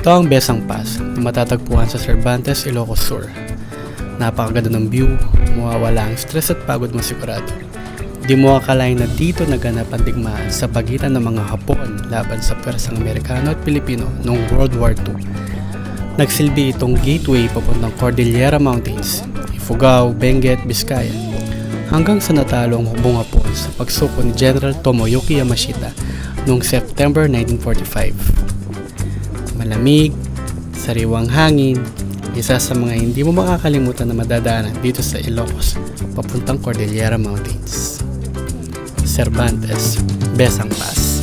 Ito ang Besang Pass na matatagpuan sa Cervantes, Ilocos Sur. Napakaganda ng view, mawawala ang stress at pagod mo sigurado. Di mo akalain na dito naganap ang digmaan sa pagitan ng mga Hapon laban sa pwersang Amerikano at Pilipino noong World War II. Nagsilbi itong gateway papuntang Cordillera Mountains, Ifugao, Benguet, Vizcaya, hanggang sa natalo ang Hukbong Hapon sa pagsuko ni General Tomoyuki Yamashita noong September 1945. Malamig, sariwang hangin, isa sa mga hindi mo makakalimutan na madadaanan dito sa Ilocos papuntang Cordillera Mountains. Cervantes, Besang Pass.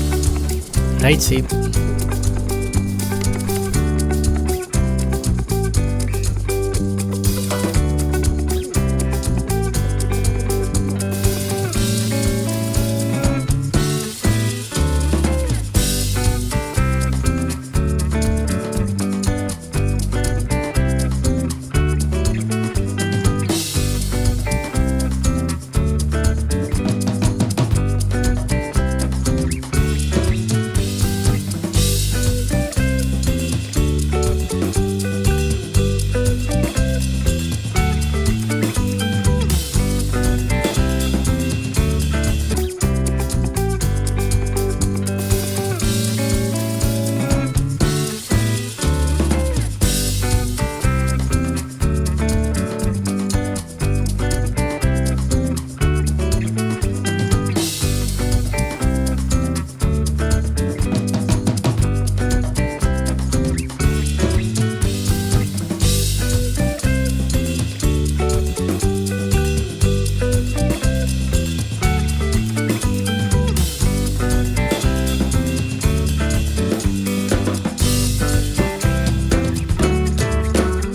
Ride safe!